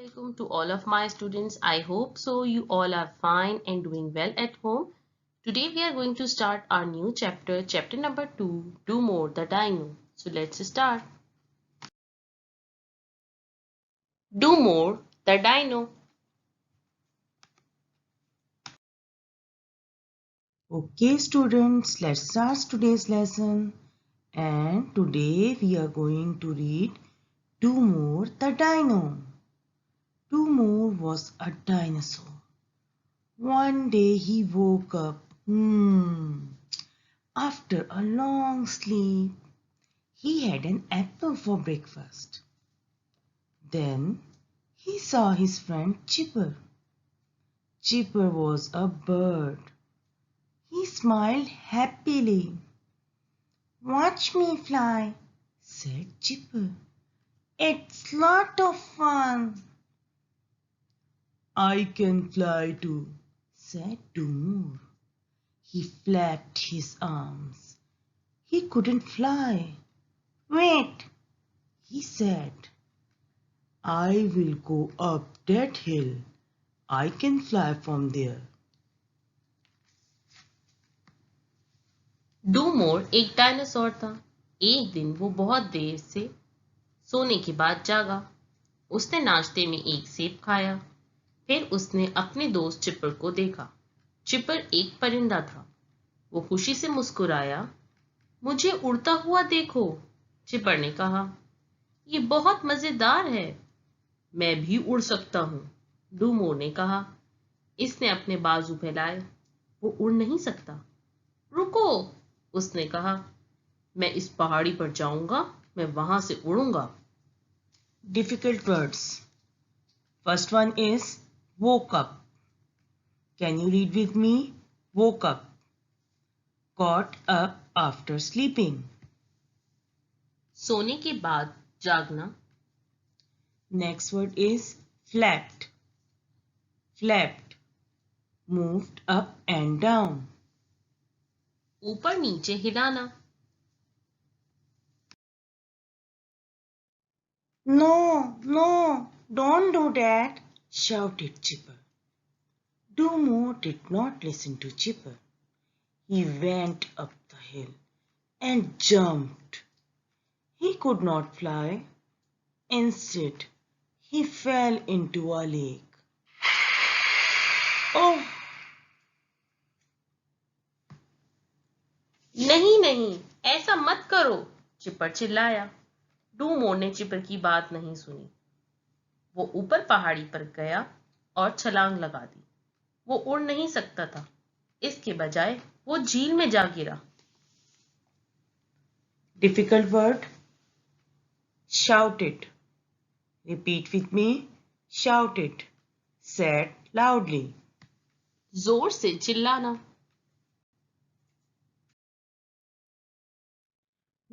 Assalamualaikum to all of my students. I hope so you all are fine and doing well at home. Today we are going to start our new chapter, chapter number 2, Do More the Dino. So let's start. Do More the Dino. Okay, students, let's start today's lesson. And today we are going to read Do More the Dino. Do More was a dinosaur. One day he woke up after a long sleep. He had an apple for breakfast. Then he saw his friend Chipper. Chipper was a bird. He smiled happily. "Watch me fly," said Chipper. "It's lot of fun." "I can fly too," said Dumur. He flapped his arms. He couldn't fly. "Wait," he said. "I will go up that hill. I can fly from there." Do more एक dinosaur था। एक दिन वो बहुत देर से सोने के बाद जागा। उसने नाश्ते में एक सेब खाया। फिर उसने अपने दोस्त चिप्पर को देखा। चिप्पर एक परिंदा था। वो खुशी से मुस्कुराया। मुझे उड़ता हुआ देखो, चिप्पर ने कहा। ये बहुत मजेदार है। मैं भी उड़ सकता हूँ, डूमोर ने कहा। इसने अपने बाजू फैलाए। वो उड़ नहीं सकता। रुको, उसने कहा। मैं इस पहाड़ी पर जाऊंगा, मैं वहां से उड़ूंगा। Difficult words. First one is woke up. Can you read with me? Woke up. Got up after sleeping. सोने के बाद जागना। Next word is flapped. Flapped. Moved up and down. ऊपर नीचे हिलाना। "No, no, don't do that," shouted Chipper. Dumbo did not listen to Chipper. He went up the hill and jumped. He could not fly. Instead, he fell into a lake. Oh! नहीं नहीं, ऐसा मत करो, चिप्पर चिल्लाया। डूमोर ने चिप्पर की बात नहीं सुनी। वो ऊपर पहाड़ी पर गया और छलांग लगा दी। वो उड़ नहीं सकता था। इसके बजाय वो झील में जा गिरा। Difficult word. Shouted. Repeat with me. Shouted. Said loudly. जोर से चिल्लाना।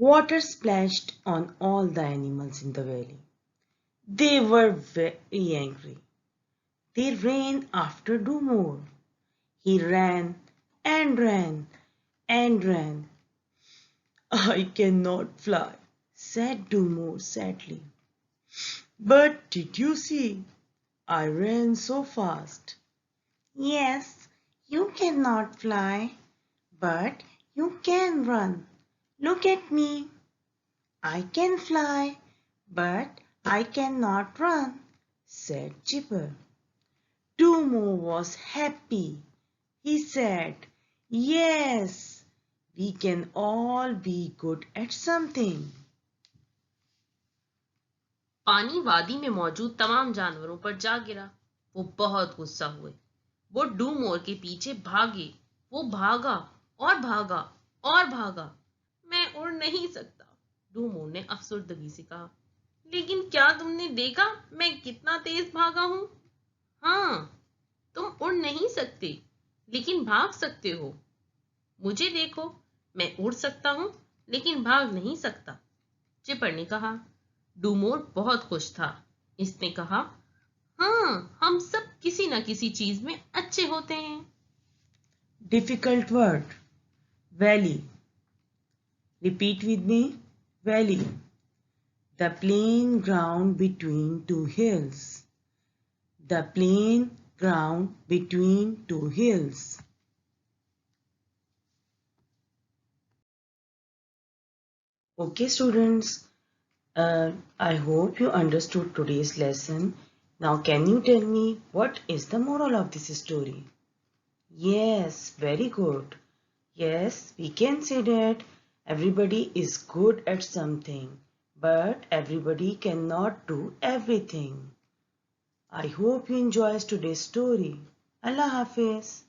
Water splashed on all the animals in the valley. They were very angry. They ran after Dumor. He ran and ran and ran. "I cannot fly," said Dumor sadly. "But did you see? I ran so fast." "Yes, you cannot fly, but you can run. Look at me. I can fly, but I cannot run," said Chipper. Dumbo was happy. He said, "Yes, we can all be good at something." पानी वादी में मौजूद तमाम जानवरों पर जा गिरा। वो बहुत गुस्सा हुए। वो डूमोर के पीछे भागे। वो भागा और भागा और भागा। मैं उड़ नहीं सकता, डूमोर ने अफसुर्दगी से कहा। लेकिन क्या तुमने देखा मैं कितना तेज भागा हूं? हाँ, तुम उड़ नहीं सकते, लेकिन भाग सकते हो। मुझे देखो, मैं उड़ सकता हूं, लेकिन भाग नहीं सकता, चिपर ने कहा। डूमोर बहुत खुश था। इसने कहा, हाँ, हम सब किसी न किसी चीज में अच्छे होते हैं। Difficult word. Valley. Repeat with me. Valley. The plain ground between two hills. The plain ground between two hills. Okay, students, I hope you understood today's lesson. Now, can you tell me what is the moral of this story? Yes, very good. Yes, we can say that everybody is good at something, but everybody cannot do everything. I hope you enjoyed today's story. Allah Hafiz.